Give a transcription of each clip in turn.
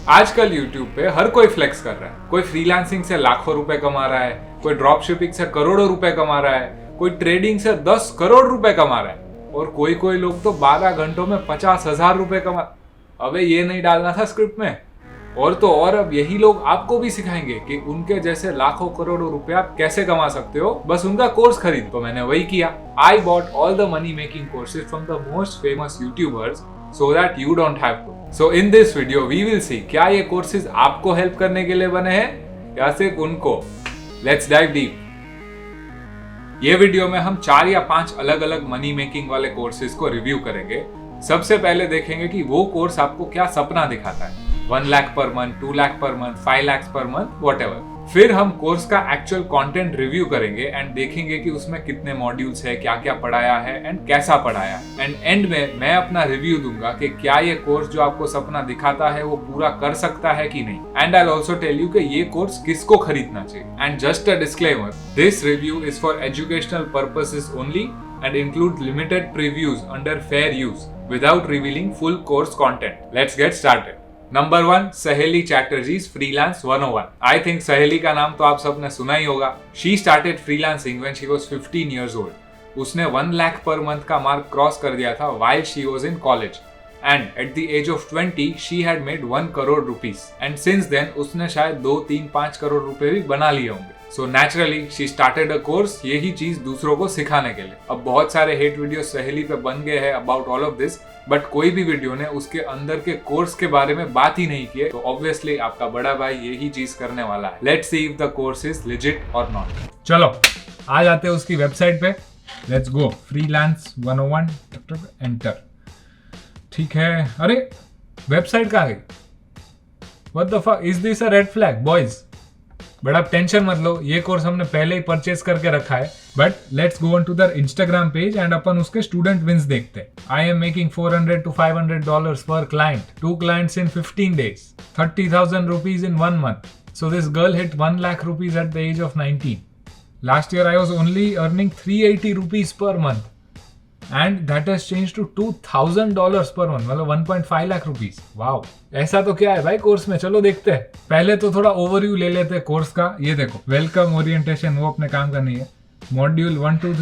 आजकल YouTube पे हर कोई फ्लेक्स कर रहा है। कोई फ्रीलांसिंग से लाखों रुपए कमा रहा है, कोई ड्रॉप शिपिंग से करोड़ों रुपए कमा रहा है, कोई ट्रेडिंग से 10 करोड़ रुपए कमा रहा है और कोई लोग तो 12 घंटों में 50,000 रुपए कमा। अबे ये नहीं डालना था स्क्रिप्ट में। और तो और अब यही लोग आपको भी सिखाएंगे कि उनके जैसे लाखों करोड़ों रुपए आप कैसे कमा सकते हो, बस उनका कोर्स खरीद। तो मैंने वही किया। I bought all the money making courses from the most famous YouTubers so that you don't have to. So in this video we will see क्या ये कोर्सेज आपको हेल्प करने के लिए बने हैं या सिर्फ उनको। Let's dive deep. ये वीडियो में हम 4 या 5 अलग अलग मनी मेकिंग वाले कोर्सेज को रिव्यू करेंगे। सबसे पहले देखेंगे कि वो कोर्स आपको क्या सपना दिखाता है, 1 lakh per month, 2 lakh per month, 5 lakh per month, whatever. फिर हम कोर्स का एक्चुअल कंटेंट रिव्यू करेंगे एंड देखेंगे कि उसमें कितने मॉड्यूल्स है, क्या क्या पढ़ाया है एंड कैसा पढ़ाया है। एंड एंड में मैं अपना रिव्यू दूंगा कि क्या ये कोर्स जो आपको सपना दिखाता है वो पूरा कर सकता है कि नहीं। And I will also tell you कि ये कोर्स किसको खरीदना चाहिए। And just a disclaimer, this review is for educational purposes only and include limited previews under fair use without revealing full course content. Let's get started. Number 1, Saheli चैटर्जीज freelance 101। I think सहेली का नाम तो आप सबने सुना ही होगा। She started freelancing when she was 15 years old। उसने 1 lakh per month का मार्क क्रॉस कर दिया था while she was in college and at the age of 20 she had made 1 crore rupees and since then उसने शायद 2, 3, 5 करोड़ रुपए भी बना लिए होंगे। So naturally she started a course, यही चीज दूसरों को सिखाने के लिए। अब बहुत सारे हेट वीडियो सहेली पे बन गए हैं about all of this, but कोई भी वीडियो ने उसके अंदर के कोर्स के बारे में बात ही नहीं की है। तो ऑब्वियसली आपका बड़ा भाई यही चीज करने वाला है। Let's see if the course is legit और नॉट। चलो आ जाते हैं उसकी वेबसाइट पे। Let's go. Freelance 101 enter. ठीक है। अरे वेबसाइट कहाँ गई? What the fuck is this a red flag boys? But आप टेंशन मत लो, ये कोर्स हमने पहले ही परचेज करके रखा है। But let's go on to the Instagram page and अपन उसके स्टूडेंट विंस देखते हैं। आई एम मेकिंग $400 to $500 पर client, 2 clients in 15 days, 30,000 rupees in 1 month. So this girl hit 1 lakh rupees at the age of 19. Last year I was only earning 380 rupees per month. And that has changed to $2,000 per month, मतलब 1.5 lakh rupees. Wow, ऐसा तो क्या है भाई course में? चलो देखते हैं। पहले तो थोड़ा ओवरव्यू ले लेते हैं कोर्स का। ये देखो, वेलकम, ओरिएंटेशन, वो अपने काम करनी है। मॉड्यूल 1 2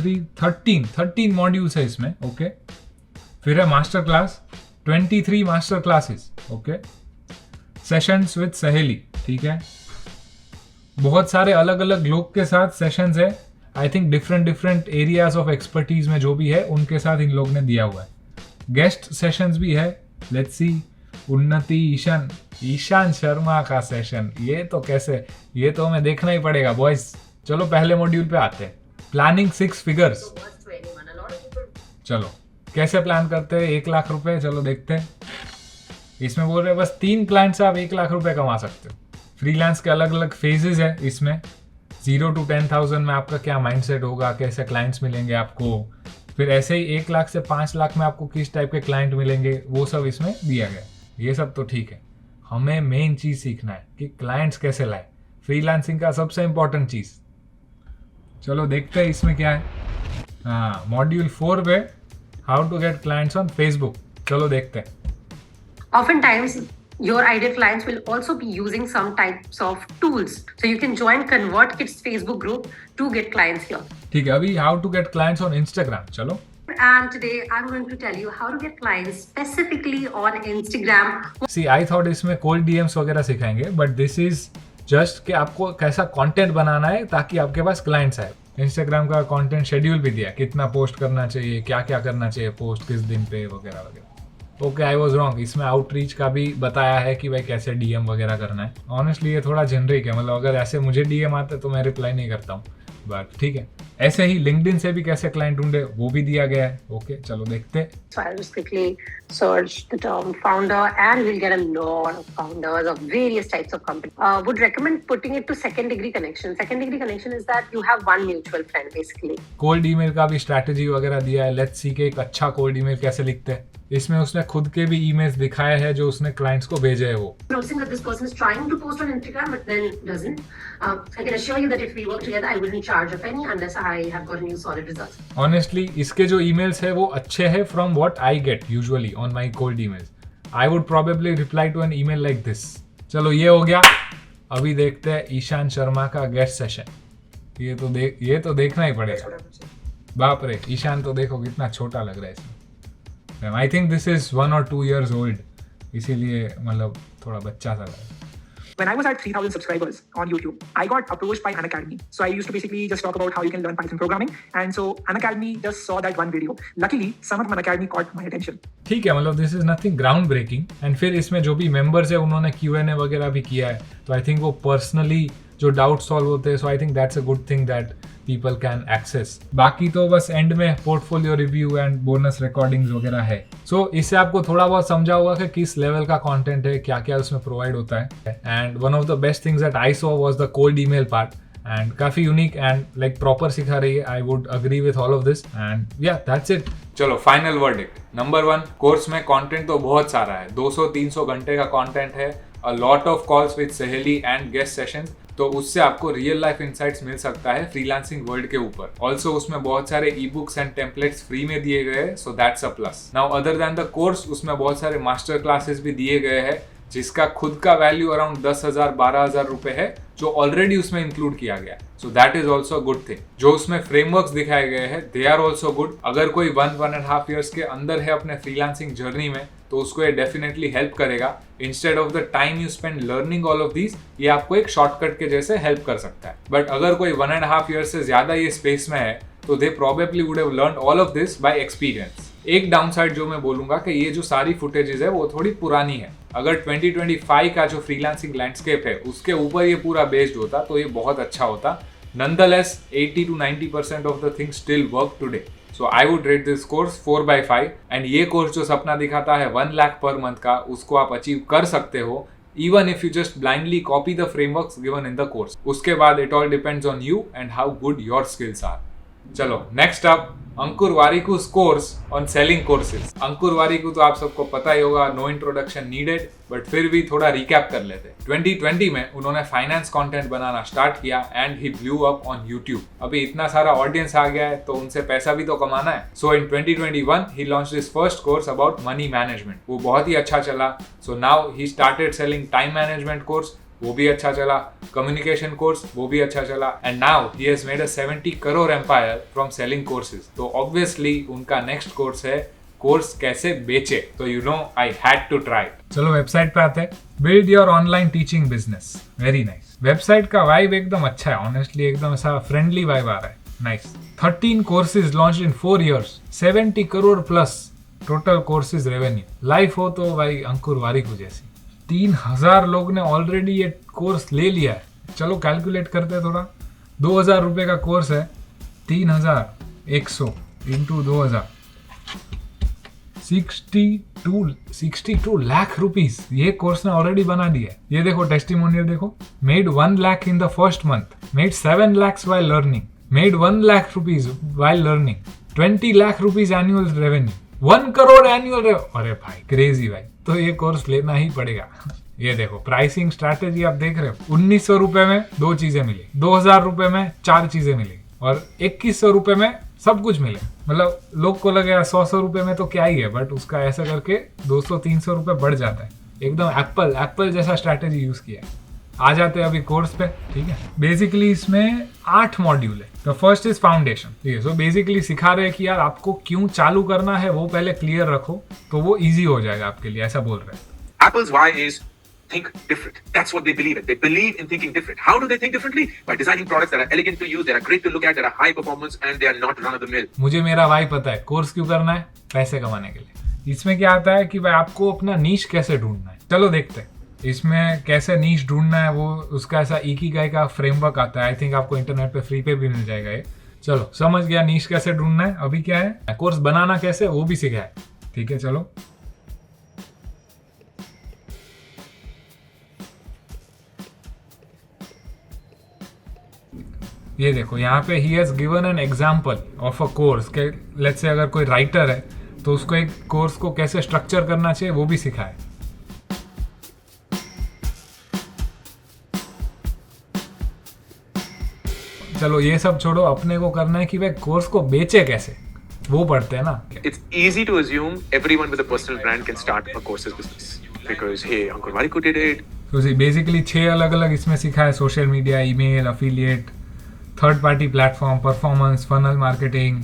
3 13 मॉड्यूल्स है इसमें। ओके। फिर है master class, 23 master classes. Okay. Sessions with सहेली, ठीक है। बहुत सारे अलग अलग लोग के साथ सेशंस है। I think different areas of expertise में जो भी है उनके साथ इन लोग ने दिया हुआ है। गेस्ट सेशंस भी है। Let's see. उन्नति, ईशान शर्मा का सेशन, ये तो कैसे, ये तो हमें देखना ही पड़ेगा बॉयज। चलो पहले मॉड्यूल पे आते हैं। Planning 6 figures। चलो कैसे प्लान करते हैं 1 लाख रुपए? चलो देखते हैं। इसमें बोल रहे हैं बस 3 क्लाइंट से आप 1 लाख रुपए कमा सकते हो। फ्रीलांस के अलग अलग फेजेस है इसमें। 0 to 10,000 में आपका क्या माइंडसेट होगा, कैसे क्लाइंट्स मिलेंगे आपको। फिर ऐसे ही 1 लाख से 5 लाख में आपको किस टाइप के क्लाइंट मिलेंगे, वो सब इसमें दिया गया। ये सब तो ठीक है, हमें मेन चीज सीखना है कि क्लाइंट्स कैसे लाए। फ्रीलांसिंग का सबसे इंपॉर्टेंट चीज। चलो देखते हैं इसमें क्या है। हाँ, मॉड्यूल 4 पे how to get clients on Facebook. चलो देखते हैं। Oftentimes, your ideal clients will also be using some types of tools. So you can join ConvertKit's Facebook group to get clients here. ठीक है, अभी how to get clients on Instagram. चलो। And today I'm going to tell you how to get clients specifically on Instagram. See, I thought इसमें cold DMs वगैरह सिखाएंगे, but this is just कि आपको कैसा कंटेंट बनाना है ताकि आपके पास क्लाइंट्स आए। इंस्टाग्राम का कंटेंट शेड्यूल भी दिया, कितना पोस्ट करना चाहिए, क्या क्या करना चाहिए पोस्ट, किस दिन पे, वगैरह वगैरह। Okay, I was wrong. इसमें आउटरीच का भी बताया है कि भाई कैसे डीएम वगैरह करना है। ऑनेस्टली ये थोड़ा जेनरिक है, मतलब अगर ऐसे मुझे डीएम आते तो मैं रिप्लाई नहीं करता हूँ, बट ठीक है। ऐसे ही लिंक्डइन से भी कैसे क्लाइंट ढूंढे वो भी दिया गया है। ओके, चलो देखते हैं। So I'll just quickly search the term founder and we'll get a lot of founders of various types of companies. Would recommend putting it to second degree connection. Second degree connection is that you have one mutual friend basically. Cold email का भी strategy वगैरह दिया है। Let's see के एक अच्छा cold email कैसे लिखते हैं। इसमें उसने खुद के भी ईमेल्स दिखाए हैं जो उसने क्लाइंट्स को भेजे है। वो Noticing that this person is trying to post on Instagram but then doesn't. I can assure you that if we work together, I wouldn't charge a penny unless I have gotten you solid results. Honestly, इसके जो emails है वो अच्छे हैं from what I get usually on my cold emails. I would probably reply to an email like this. चलो ये हो गया। अभी देखते हैं ईशान शर्मा का गेस्ट सेशन। ये तो देखना ही पड़ेगा। बाप रे, ईशान तो देखो कितना छोटा लग रहा है इसमें। I think this is 1 or 2 years old, इसीलिए मतलब थोड़ा बच्चा सा लग रहा है। When I was at 3,000 subscribers on YouTube, I got approached by Unacademy. So I used to basically just talk about how you can learn Python programming. And so Unacademy just saw that one video. Luckily, someone from Unacademy caught my attention. ठीक है, मतलब this is nothing ground breaking. And फिर इसमें जो भी members है उन्होंने Q&A वगैरह भी किया है, तो आई थिंक वो पर्सनली जो डाउट सॉल्व होते हैं, so I think that's a good thing that people can access. बाकी तो बस एंड में portfolio review and bonus recordings वगैरह है। सो इससे आपको थोड़ा बहुत समझा होगा कि किस लेवल का कंटेंट है, क्या क्या उसमें प्रोवाइड होता है। And one of the best things that I saw was the cold email part, and काफी यूनिक एंड लाइक प्रॉपर सिखा रही है। I would agree with all of this and या दैट्स इट। चलो फाइनल वर्डिक्ट। नंबर 1, कोर्स में content तो बहुत सारा है, 200-300 घंटे का कंटेंट है, a lot of calls with सहेली एंड गेस्ट सेशंस, तो उससे आपको रियल लाइफ इंसाइट्स मिल सकता है फ्रीलांसिंग वर्ल्ड के ऊपर। ऑल्सो उसमें बहुत सारे e books and templates free में दिए गए हैं, so that's a plus. Now other than the course, उसमें बहुत सारे मास्टर क्लासेस भी दिए गए हैं, जिसका खुद का वैल्यू अराउंड 10,000-12,000 रुपए है, जो ऑलरेडी उसमें इंक्लूड किया गया। सो that is also good thing. जो उसमें फ्रेमवर्क्स दिखाए गए हैं, दे आर ऑल्सो गुड। अगर कोई 1.5 years के अंदर है अपने फ्रीलांसिंग जर्नी में, तो उसको ये डेफिनेटली हेल्प करेगा। Instead of the time you spend learning all of these, ये आपको एक शॉर्टकट के जैसे हेल्प कर सकता है। बट अगर कोई 1.5 years से ज्यादा ये स्पेस में है, तो they probably would have learned all of this by experience. एक डाउनसाइड जो मैं बोलूंगा कि ये जो सारी फुटेजेस है वो थोड़ी पुरानी है। अगर 2025 का जो फ्रीलांसिंग लैंडस्केप है उसके ऊपर ये पूरा बेस्ड होता, तो ये बहुत अच्छा होता। Nonetheless, 80 to 90% of the things still work today. So I would rate this course 4/5, and ये कोर्स जो सपना दिखाता है 1 lakh per month का, उसको आप अचीव कर सकते हो even if you just blindly copy the frameworks given in the course. उसके बाद it all depends on you and how good your skills are. चलो next up, Ankur Warikoo's course on selling courses. Ankur Warikoo तो आप सबको पता ही होगा, नो इंट्रोडक्शन नीडेड, बट फिर भी थोड़ा रिकैप कर लेते। 2020 में उन्होंने फाइनेंस कंटेंट बनाना स्टार्ट किया and he blew up on YouTube. अभी इतना सारा ऑडियंस आ गया है, तो उनसे पैसा भी तो कमाना है। So in 2021 he launched his first course about money management. वो बहुत ही अच्छा चला। So now he started selling time management course, वो भी अच्छा चला। कम्युनिकेशन कोर्स, वो भी अच्छा चला। And now he has made a 70 crore empire from selling courses. तो ऑब्वियसली उनका नेक्स्ट कोर्स है कोर्स कैसे बेचे। तो you know I had to try. चलो वेबसाइट पे आते हैं। Build your online teaching business, very nice. Website का वाइब एकदम अच्छा है, ऑनेस्टली एकदम ऐसा फ्रेंडली वाइब आ रहा है, nice. 13 courses launched in 4 years, 70 crore plus total courses revenue. Life हो तो भाई अंकुर वारिकू जैसी। 3,000 लोग ने ऑलरेडी ये कोर्स ले लिया है। चलो कैलकुलेट करते हैं थोड़ा। 2,000 रुपए का कोर्स है, 3,100 इंटू 2,000, 62 लाख रुपीज ये कोर्स ने ऑलरेडी बना दिया है। ये देखो टेस्टिमोनियल देखो, made 1 lakh in the first month, made 7 lakhs while learning, made 1 lakh rupees while learning, 20 lakh rupees annual revenue, 1 crore annual. अरे भाई क्रेजी भाई, तो ये कोर्स लेना ही पड़ेगा। ये देखो प्राइसिंग स्ट्रैटेजी आप देख रहे हो, 1,900 रुपए में 2 चीजें मिली, 2,000 रुपए में 4 चीजें मिली, और 2,100 रुपए में सब कुछ मिले। मतलब लोग को लगेगा 100 रुपए में तो क्या ही है, बट उसका ऐसा करके 200-300 रुपए बढ़ जाता है। एकदम एप्पल जैसा स्ट्रैटेजी यूज किया है। आ जाते हैं अभी कोर्स पे, ठीक है। बेसिकली इसमें 8 मॉड्यूल है। द फर्स्ट इज फाउंडेशन, ठीक है। सो बेसिकली सिखा रहे हैं कि यार आपको क्यों चालू करना है वो पहले क्लियर रखो, तो वो इजी हो जाएगा आपके लिए, ऐसा बोल रहे हैं। Apple's why is think different. That's what they believe in. They believe in thinking different. How do they think differently? By designing products that are elegant to use, that are great to look at, that are high performance, and they are not run of the mill. मुझे मेरा भाई पता है course क्यों करना है, पैसे कमाने के लिए। इसमें क्या आता है कि भाई आपको अपना नीश कैसे ढूंढना है। चलो देखते हैं इसमें कैसे नीश ढूंढना है। वो उसका ऐसा इकिगाई का फ्रेमवर्क आता है, आई थिंक आपको इंटरनेट पे फ्री पे भी मिल जाएगा ये। चलो समझ गया नीश कैसे ढूंढना है। अभी क्या है, कोर्स बनाना कैसे वो भी सीखा है, ठीक है। चलो ये देखो यहाँ पे he has given an example of a course के, लेट्स से अगर कोई राइटर है तो उसको एक कोर्स को कैसे स्ट्रक्चर करना चाहिए वो भी सिखाए। चलो ये सब छोड़ो, अपने को करना है कि भाई कोर्स को बेचे कैसे, वो पढ़ते हैं ना। It's easy to assume everyone with a personal brand can start a courses business because hey, Ankur Warikoo did it. तो बेसिकली 6 अलग अलग इसमें सीखा है, social media, email, affiliate, third party platform, performance, funnel marketing.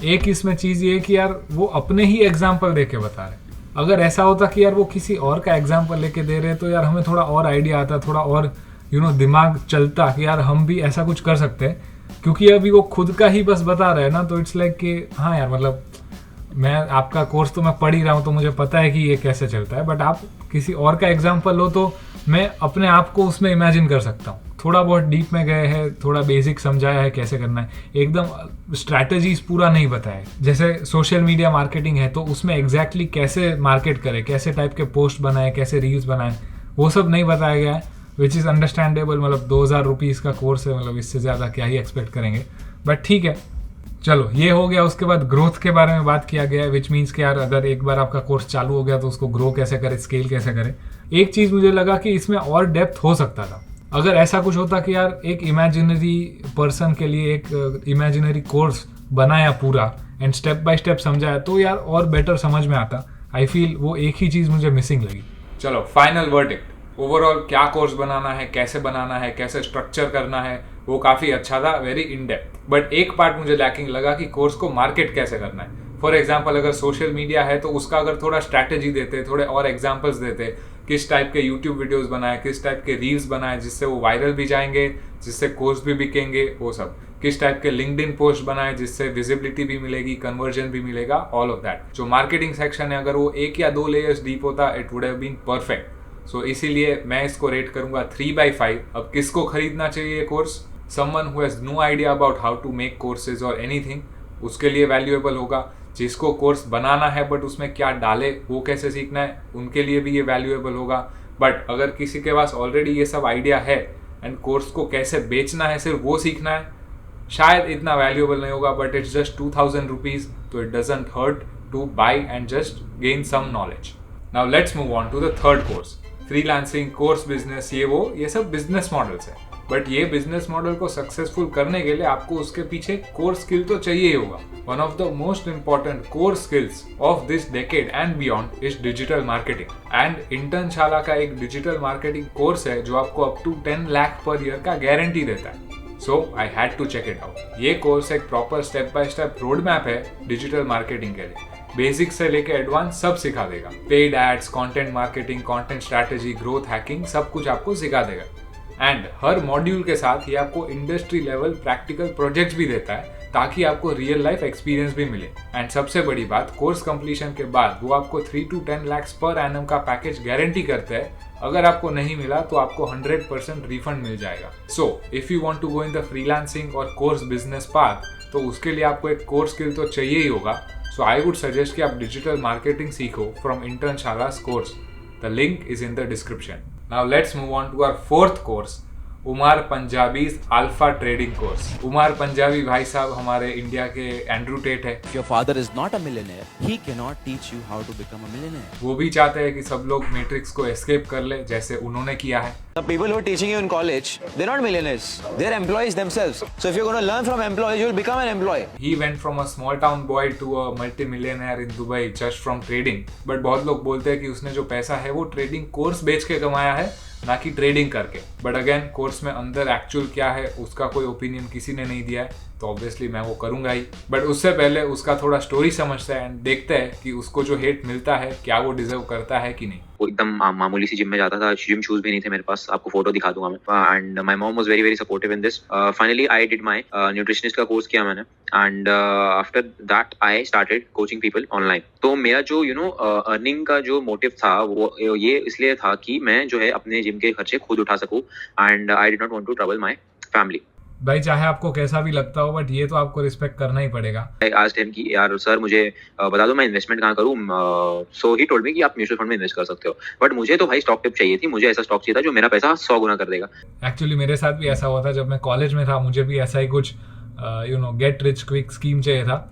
एक इसमें चीज़ ये कि यार वो अपने ही एग्जाम्पल दे के बता रहे। अगर ऐसा होता कि यार वो किसी और का एग्जाम्पल लेके दे रहे तो यार हमें थोड़ा और आइडिया आता, थोड़ा और दिमाग चलता कि यार हम भी ऐसा कुछ कर सकते हैं। क्योंकि अभी वो खुद का ही बस बता रहे हैं ना, तो इट्स लाइक कि हाँ यार मतलब मैं आपका कोर्स तो मैं पढ़ ही रहा हूँ तो मुझे पता है कि ये कैसे चलता है, बट आप किसी और का एग्जाम्पल लो तो मैं अपने आप को उसमें इमेजिन कर सकता हूँ। थोड़ा बहुत डीप में गए हैं, थोड़ा बेसिक समझाया है कैसे करना है, एकदम स्ट्रैटेजीज पूरा नहीं बताया। जैसे सोशल मीडिया मार्केटिंग है तो उसमें एग्जैक्टली कैसे मार्केट करें, कैसे टाइप के पोस्ट बनाए, कैसे रील्स बनाए, वो सब नहीं बताया गया है, विच इज़ अंडरस्टैंडेबल। मतलब 2000 रुपीज़ का कोर्स है, मतलब इससे ज़्यादा क्या ही एक्सपेक्ट करेंगे, बट ठीक है चलो ये हो गया। उसके बाद ग्रोथ के बारे में बात किया गया है, विच मीन्स कि यार अगर एक बार आपका कोर्स चालू हो गया तो उसको ग्रो कैसे करें, स्केल कैसे करें। एक चीज़ मुझे लगा कि इसमें और डेप्थ हो सकता था। अगर ऐसा कुछ होता कि यार एक इमेजिनरी पर्सन के लिए एक इमेजिनरी कोर्स बनाया पूरा एंड स्टेप बाय स्टेप समझाया तो यार और बेटर समझ में आता। आई फील वो एक ही चीज़ मुझे मिसिंग लगी। चलो फाइनल वर्डिक्ट, ओवरऑल क्या कोर्स बनाना है, कैसे बनाना है, कैसे स्ट्रक्चर करना है, वो काफ़ी अच्छा था, वेरी इन डेप्थ। बट एक पार्ट मुझे लैकिंग लगा कि कोर्स को मार्केट कैसे करना है। फॉर एग्जाम्पल अगर सोशल मीडिया है तो उसका अगर थोड़ा स्ट्रैटेजी देते, थोड़े और एग्जाम्पल्स देते, किस टाइप के यूट्यूब वीडियोस बनाए, किस टाइप के रील्स बनाए जिससे वो वायरल भी जाएंगे, जिससे कोर्स भी बिकेंगे, वो सब, किस टाइप के लिंक्डइन पोस्ट बनाए जिससे विजिबिलिटी भी मिलेगी, कन्वर्जन भी मिलेगा, ऑल ऑफ दैट। जो मार्केटिंग सेक्शन है अगर वो 1 या 2 लेयर्स डीप होता, it would have been perfect. So इसीलिए मैं इसको रेट करूंगा 3/5। अब किसको खरीदना चाहिए ये course? Someone who has no idea about how to make courses और एनीथिंग, उसके लिए वैल्यूएबल होगा। जिसको कोर्स बनाना है बट उसमें क्या डाले, वो कैसे सीखना है, उनके लिए भी ये वैल्यूएबल होगा। बट अगर किसी के पास ऑलरेडी ये सब आइडिया है एंड कोर्स को कैसे बेचना है सिर्फ वो सीखना है, शायद इतना वैल्यूएबल नहीं होगा। बट इट्स जस्ट 2000 रुपीज, तो it doesn't hurt to buy and just gain some knowledge. Now let's move on to the third course, freelancing, course business, ये सब बिजनेस मॉडल्स है। बट ये बिजनेस मॉडल को successful करने के लिए आपको उसके पीछे कोर स्किल तो चाहिए ही होगा। One of the most important core skills of this decade and beyond is digital marketing. And Internshala का एक डिजिटल मार्केटिंग कोर्स है जो आपको up to 10 lakh per year का गारंटी देता है। So I had to check it out. ये course एक proper step by step road map है डिजिटल मार्केटिंग के लिए। बेसिक से लेके एडवांस सब सिखा देगा। Paid ads, content marketing, content strategy, growth hacking, सब कुछ आपको सिखा देगा। एंड हर मॉड्यूल के साथ ये आपको इंडस्ट्री लेवल प्रैक्टिकल प्रोजेक्ट्स भी देता है ताकि आपको रियल लाइफ एक्सपीरियंस भी मिले। एंड सबसे बड़ी बात, कोर्स कंप्लीशन के बाद वो आपको 3 to 10 lakhs पर एनम का पैकेज गारंटी करते हैं। अगर आपको नहीं मिला तो आपको 100% रिफंड मिल जाएगा। So if you want to go in the freelancing और कोर्स बिजनेस पाथ, तो उसके लिए आपको एक कोर स्किल तो चाहिए ही होगा। सो आई वुड सजेस्ट कि आप डिजिटल मार्केटिंग सीखो from Internshala's course. The link is in the description. Now let's move on to our fourth course, Umar Punjabi's alpha trading course. Umar Punjabi भाई साहब हमारे इंडिया के एंड्रू टेट है। If your father is not a millionaire, he cannot teach you how to become a millionaire. वो भी चाहते हैं कि सब लोग मैट्रिक्स को एस्केप कर ले जैसे उन्होंने किया है। The people who are teaching you in college, they're not millionaires. They're employees themselves. So if you're going to learn from employees, you'll become an employee. He went from a small town boy to a multi-millionaire in Dubai just from trading. But बहुत लोग बोलते हैं कि उसने जो पैसा है वो ट्रेडिंग कोर्स बेच के कमाया है, ना कि ट्रेडिंग करके। बट अगेन कोर्स में अंदर एक्चुअल क्या है उसका कोई ओपिनियन किसी ने नहीं दिया है, तो ऑब्वियसली मैं वो करूंगा ही। बट उससे पहले उसका थोड़ा स्टोरी समझते हैं एंड देखते हैं कि उसको जो हेट मिलता है क्या वो डिजर्व करता है कि नहीं। वो एकदम मामूली सी जिम में जाता था, जिम शूज भी नहीं थे मेरे पास, आपको फोटो दिखा दूंगा मैं। And my mom was very very supportive in this. Finally I did my nutritionist का कोर्स किया मैंने, and after that I started coaching people online. तो मेरा जो अर्निंग का जो मोटिव था वो ये इसलिए था कि मैं जो है अपने जिम के खर्चे खुद उठा सकूं, and I did not want to trouble my family. भाई चाहे आपको कैसा भी लगता हो बट ये तो आपको रिस्पेक्ट करना ही पड़ेगा। I asked him कि यार सर मुझे बता दो मैं इन्वेस्टमेंट कहाँ करूँ। सो ही टोल्ड मी कि आप म्यूचुअल फंड में इन्वेस्ट कर सकते हो, बट मुझे तो भाई स्टॉक टिप चाहिए थी। मुझे ऐसा स्टॉक चाहिए था जो मेरा पैसा 100 गुना कर देगा। एक्चुअली मेरे साथ भी ऐसा हुआ था जब मैं कॉलेज में था, मुझे भी ऐसा ही कुछ गेट रिच क्विक स्कीम चाहिए था।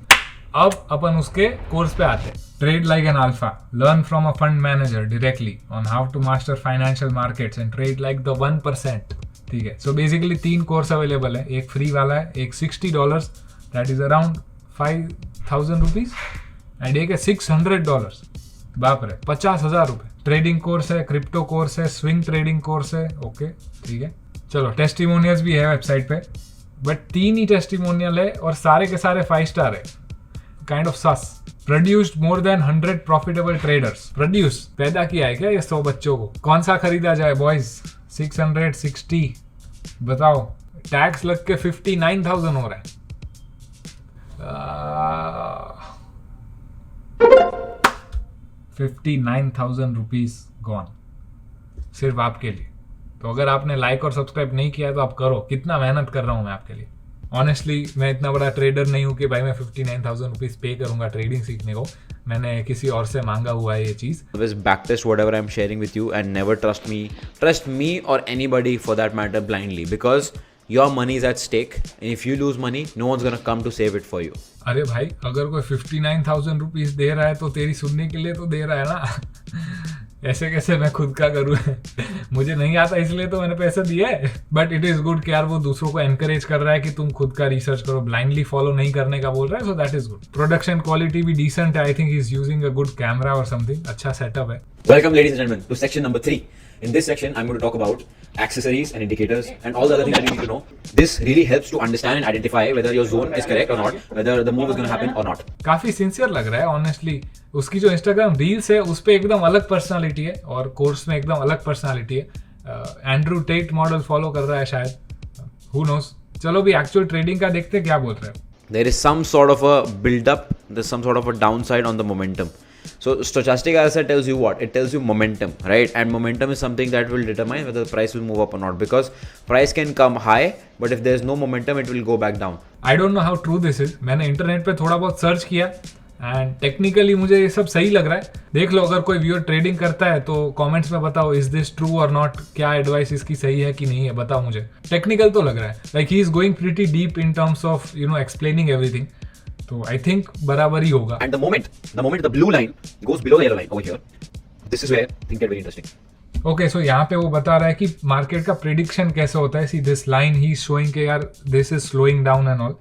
अब अपन उसके कोर्स पे आते हैं। Trade like an alpha, learn from a fund manager directly on how to master financial markets and trade like the 1%। ठीक है, सो बेसिकली 3 कोर्स अवेलेबल है। एक फ्री वाला है, एक $60 that is around 5000 rupees, and एक है $600, बाप रे 50,000 रुपये। ट्रेडिंग कोर्स है, क्रिप्टो कोर्स है, स्विंग ट्रेडिंग कोर्स है। ओके ठीक है, चलो टेस्टिमोनियल्स भी है वेबसाइट पे, बट 3 ही टेस्टिमोनियल है और सारे के सारे 5 स्टार है। Kind of sauce. Produced more than 100 profitable traders. Produce पैदा किया है क्या ये 100 बच्चों को? कौन सा खरीदा जाए बॉयज? 660 बताओ, टैक्स लग के 59,000 हो रहा है। 59,000 रुपीज गॉन सिर्फ आपके लिए। तो अगर आपने लाइक और सब्सक्राइब नहीं किया है तो आप करो। कितना मेहनत कर रहा हूं मैं आपके लिए। ऑनेस्टली मैं इतना बड़ा ट्रेडर नहीं हूं कि भाई मैं 59,000 रुपीज पे करूंगा ट्रेडिंग सीखने को। मैंने किसी और से मांगा हुआ है ये चीज। Always backtest whatever I'm sharing with you and never trust me or anybody for that matter blindly, because your money is at stake and if you lose money no one's gonna come to save it for you. अरे भाई अगर कोई 59,000 rupees दे रहा है तो तेरी सुनने के लिए तो दे रहा है ना। ऐसे कैसे मैं खुद का करूँ? मुझे नहीं आता इसलिए तो मैंने पैसा दिया है। बट इट इज गुड कि यार वो दूसरों को एनकरेज कर रहा है कि तुम खुद का रिसर्च करो, ब्लाइंडली फॉलो नहीं करने का बोल रहा है। सो that is good. Production quality भी डिसेंट है। I think he is using a good camera और समथिंग। अच्छा सेटअप है। Welcome ladies and gentlemen to section number 3. In this section I'm going to talk about accessories and indicators and all the other things that you need to know. This really helps to understand and identify whether your zone is correct or not, whether the move is going to happen or not. काफी sincere लग रहा है honestly. उसकी जो Instagram reels है उस पे एकदम अलग पर्सनालिटी है और कोर्स में एकदम अलग पर्सनालिटी है। एंड्रू टेट मॉडल फॉलो कर रहा है शायद, हु नोस। चलो भी एक्चुअल ट्रेडिंग का देखते हैं क्या बोल रहे हैं। There is some sort of a build up, there's some sort of a downside on the momentum. So stochastic RSI tells you what? It tells you momentum, right? And momentum is something that will determine whether the price will move up or not, because price can come high, but if there's no momentum it will go back down. I don't know how true this is. मैंने internet पे थोड़ा बहुत search किया and technically मुझे ये सब सही लग रहा है। देख लो, अगर कोई व्यूअर ट्रेडिंग करता है तो कमेंट्स में बताओ इज दिस ट्रू और नॉट। क्या एडवाइस इसकी सही है कि नहीं है बताओ मुझे। टेक्निकल तो लग रहा है, like he is going pretty deep in terms of explaining everything. तो आई थिंक बराबर ही होगा। And the moment the blue line goes below the yellow line over here, this is where things get very interesting. Okay so यहाँ पे वो बता रहा है कि मार्केट का प्रिडिक्शन कैसे होता है। See this line he showing के यार this is slowing down and all,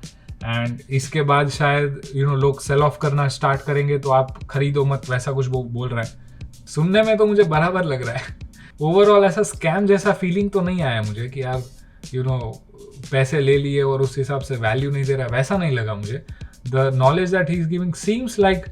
and इसके बाद शायद लोग सेल ऑफ करना स्टार्ट करेंगे तो आप खरीदो मत, वैसा कुछ वो बोल रहा है। सुनने में तो मुझे बराबर लग रहा है। ओवरऑल ऐसा स्कैम जैसा फीलिंग तो नहीं आया मुझे कि यार पैसे ले लिए और उस हिसाब से वैल्यू नहीं दे रहा है, वैसा नहीं लगा मुझे। The knowledge that he's giving seems like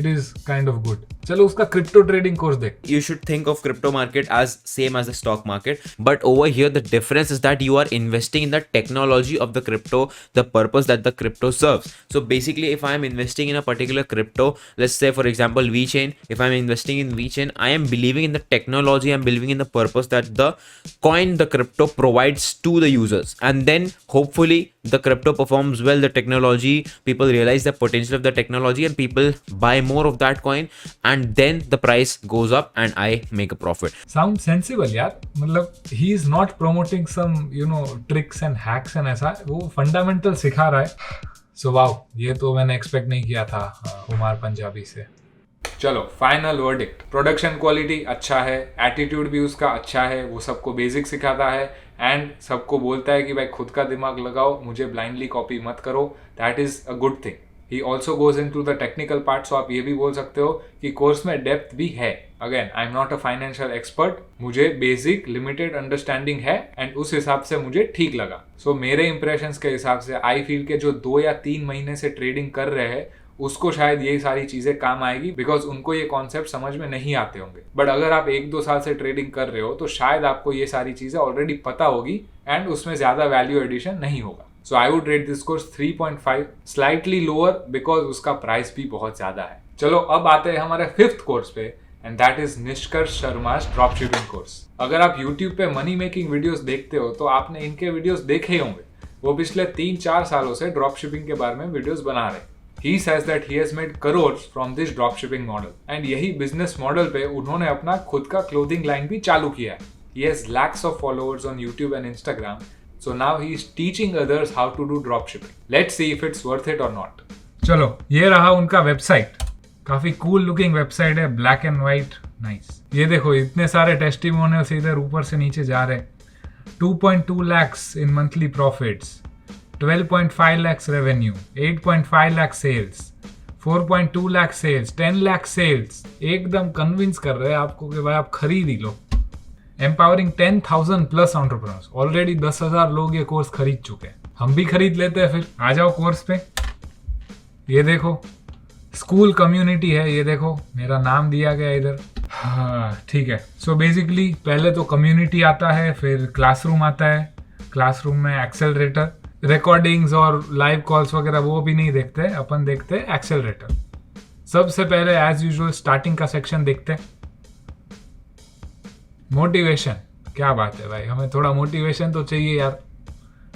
it is kind of good. चलो उसका क्रिप्टो ट्रेडिंग कोर्स देख। You should think of crypto market as same as the stock market, but over here the difference is that you are investing in the technology of the crypto, the purpose that the crypto serves. So basically if I am investing in a particular crypto, let's say for example VeChain, if I'm investing in VeChain, I am believing in the technology, I'm believing in the purpose that the coin, the crypto provides to the users, and then hopefully the crypto performs well, the technology, people realize the potential of the technology and people buy more of that coin, and then the price goes up and I make a profit. Sound sensible यार, मतलब he is not promoting some tricks and hacks and ऐसा, वो fundamental सिखा रहा है। So wow, ये तो मैंने एक्सपेक्ट नहीं किया था उमर पंजाबी से। चलो फाइनल वर्डिक्ट। प्रोडक्शन क्वालिटी अच्छा है, एटीट्यूड भी उसका अच्छा है, वो सबको बेसिक सिखाता है एंड सबको बोलता है कि भाई खुद का दिमाग लगाओ, मुझे ब्लाइंडली कॉपी मत करो। That is a good thing. He also goes into the technical part, so आप ये भी बोल सकते हो कि कोर्स में डेप्थ भी है। Again I am not a financial expert, मुझे बेसिक लिमिटेड अंडरस्टैंडिंग है एंड उस हिसाब से मुझे ठीक लगा। सो मेरे इंप्रेशंस के हिसाब से आई फील के जो 2 या 3 महीने से ट्रेडिंग कर रहे हैं उसको शायद ये सारी चीजें काम आएगी, बिकॉज उनको ये कॉन्सेप्ट समझ में नहीं आते होंगे। बट अगर आप 1-2 साल से ट्रेडिंग कर रहे हो तो शायद आपको ये सारी चीजें ऑलरेडी पता होगी एंड उसमें ज्यादा वैल्यू एडिशन नहीं होगा। So I would rate this course 3.5, slightly lower because उसका प्राइस भी बहुत ज्यादा है। चलो अब आते हैं हमारे 5th कोर्स पे एंड दैट इज निष्कर्ष शर्मा's ड्रॉपशिपिंग कोर्स। अगर आप YouTube पे मनी मेकिंग वीडियोस देखते हो तो आपने इनके वीडियोस देखे होंगे। वो पिछले 3-4 सालों से ड्रॉपशिपिंग के बारे में वीडियोस बना रहे हैं। He says that he has made crores from this dropshipping model, and यही business model पे उन्होंने अपना खुद का clothing line भी चालू किया है। He has lakhs of followers on YouTube and Instagram, so now he is teaching others how to do dropshipping. Let's see if it's worth it or not. चलो ये रहा उनका वेबसाइट, काफी cool looking वेबसाइट है, black and white, nice. ये देखो इतने सारे टेस्टिमोनियल्स इधर ऊपर से नीचे जा रहे हैं। 2.2 lakhs in monthly profits, 12.5 lakhs revenue, 8.5 lakh sales, 4.2 lakh sales, 10 lakh sales, एकदम कन्विंस कर रहे हैं आपको कि भाई आप खरीद ही लो। एम्पावरिंग 10,000 प्लस एंटरप्रेन्योर्स, ऑलरेडी 10,000 लोग ये कोर्स खरीद चुके हैं। हम भी खरीद लेते हैं फिर। आ जाओ कोर्स पे। ये देखो स्कूल कम्युनिटी है, ये देखो मेरा नाम दिया गया इधर। हाँ ठीक है। सो बेसिकली पहले तो कम्युनिटी आता है, फिर क्लासरूम आता है। क्लासरूम में एक्सेलरेटर, रिकॉर्डिंग्स और लाइव कॉल्स वगैरह वो भी नहीं देखते, अपन देखते हैं एक्सेलरेटर। सबसे पहले एज यूजुअल स्टार्टिंग का सेक्शन देखते हैं। मोटिवेशन, क्या बात है भाई, हमें थोड़ा मोटिवेशन तो चाहिए यार,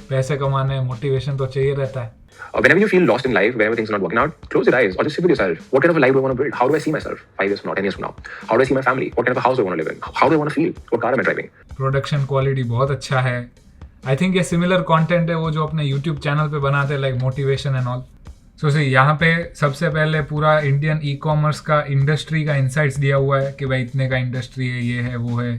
पैसे कमाने मोटिवेशन तो चाहिए रहता है। Whenever you feel lost in life, whenever things are not working out, close your eyes or just sit with yourself. What kind of a life do I want to build? How do I see myself 5 years from now, 10 years from now? How do I see my family? What kind of a house do I want to live in? How do I want to feel? What car am I driving? Production quality बहुत अच्छा है। I think ये similar content है वो जो अपने YouTube channel पे बनाते हैं, लाइक मोटिवेशन एंड ऑल। सो सी यहाँ पे सबसे पहले पूरा इंडियन ई कॉमर्स का इंडस्ट्री का इंसाइट्स दिया हुआ है कि भाई इतने का इंडस्ट्री है, ये है वो है,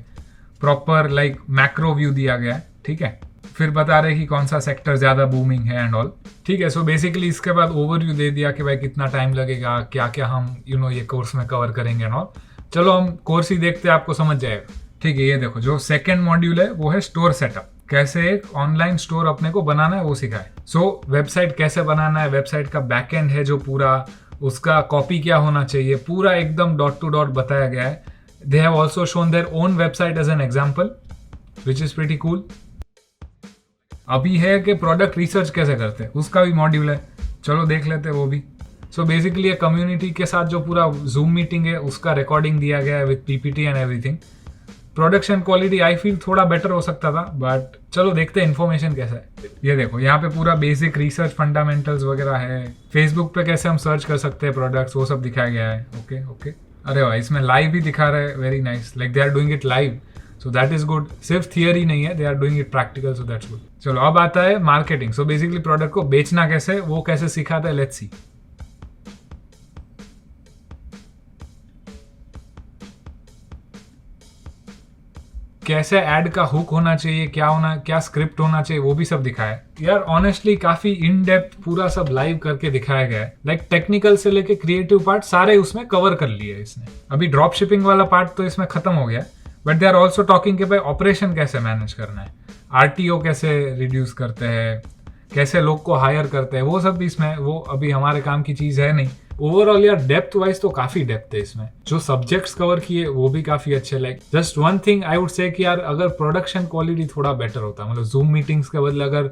प्रॉपर लाइक मैक्रो व्यू दिया गया है। ठीक है, फिर बता रहे कि कौन सा सेक्टर ज़्यादा बूमिंग है एंड ऑल। ठीक है, सो बेसिकली इसके बाद ओवरव्यू दे दिया कि भाई कितना टाइम लगेगा, क्या क्या हम ये कोर्स में कवर करेंगे एंड ऑल। चलो हम कोर्स ही देखते हैं, आपको समझ जाएगा। ठीक है, ये देखो जो सेकेंड मॉड्यूल है वो है स्टोर सेटअप, कैसे एक ऑनलाइन स्टोर अपने को बनाना है वो सिखाए। सो वेबसाइट कैसे बनाना है, वेबसाइट का बैकएंड है जो पूरा, उसका कॉपी क्या होना चाहिए, पूरा एकदम डॉट टू डॉट बताया गया है। They have also shown their own website as an example which is pretty cool. अभी है कि प्रोडक्ट रिसर्च कैसे करते हैं, उसका भी मॉड्यूल है, चलो देख लेते हैं वो भी। सो बेसिकली ये कम्युनिटी के साथ जो पूरा जूम मीटिंग है उसका रिकॉर्डिंग दिया गया है with PPT and everything. Production quality I feel थोड़ा बेटर हो सकता था, बट चलो देखते हैं इन्फॉर्मेशन कैसा है। ये देखो यहाँ पे पूरा बेसिक रिसर्च फंडामेंटल्स वगैरह है, फेसबुक पे कैसे हम सर्च कर सकते हैं प्रोडक्ट्स, वो सब दिखाया गया है। ओके ओके, अरे वाह, इसमें लाइव भी दिखा रहे हैं, very nice, like they are doing it live, so that is good. सिर्फ थियरी नहीं है, they are doing it practical, so that's good. चलो अब आता है मार्केटिंग। सो बेसिकली प्रोडक्ट को बेचना कैसे, वो कैसे सिखाता है, लेट्स सी। कैसे ऐड का हुक होना चाहिए, क्या स्क्रिप्ट होना चाहिए, वो भी सब दिखाया है यार। ऑनेस्टली काफी इन डेप्थ पूरा सब लाइव करके दिखाया गया है, लाइक टेक्निकल से लेके क्रिएटिव पार्ट सारे उसमें कवर कर लिए इसने। अभी ड्रॉप शिपिंग वाला पार्ट तो इसमें खत्म हो गया, but they are also talking के भाई ऑपरेशन कैसे मैनेज करना है, आरटीओ कैसे रिड्यूस करते हैं, कैसे लोग को हायर करते हैं, वो सब भी इसमें। वो अभी हमारे काम की चीज है नहीं। ओवरऑल यार डेप्थ वाइज तो काफी डेप्थ है इसमें, जो सब्जेक्ट्स कवर किए वो भी काफी अच्छे। Like just one thing I would say कि यार अगर प्रोडक्शन क्वालिटी थोड़ा बेटर होता, मतलब जूम मीटिंग्स के बदले अगर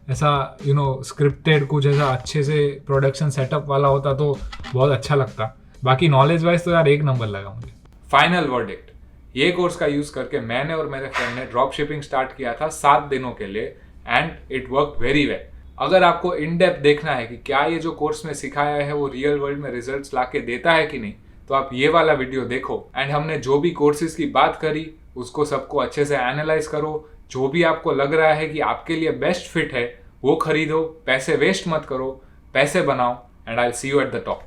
ऐसा स्क्रिप्टेड कुछ ऐसा अच्छे से प्रोडक्शन सेटअप वाला होता तो बहुत अच्छा लगता। बाकी नॉलेज वाइज तो यार एक नंबर लगा मुझे। फाइनल वर्डिक्ट, ये कोर्स का यूज करके मैंने और मेरे फ्रेंड ने ड्रॉप शिपिंग स्टार्ट किया था 7 दिनों के लिए, and it work very well. अगर आपको इन डेप्थ देखना है कि क्या ये जो कोर्स में सिखाया है वो रियल वर्ल्ड में रिजल्ट्स लाके देता है कि नहीं, तो आप ये वाला वीडियो देखो, एंड हमने जो भी कोर्सेज की बात करी उसको सबको अच्छे से एनालाइज करो। जो भी आपको लग रहा है कि आपके लिए बेस्ट फिट है वो खरीदो, पैसे वेस्ट मत करो, पैसे बनाओ, and I will see you at the top.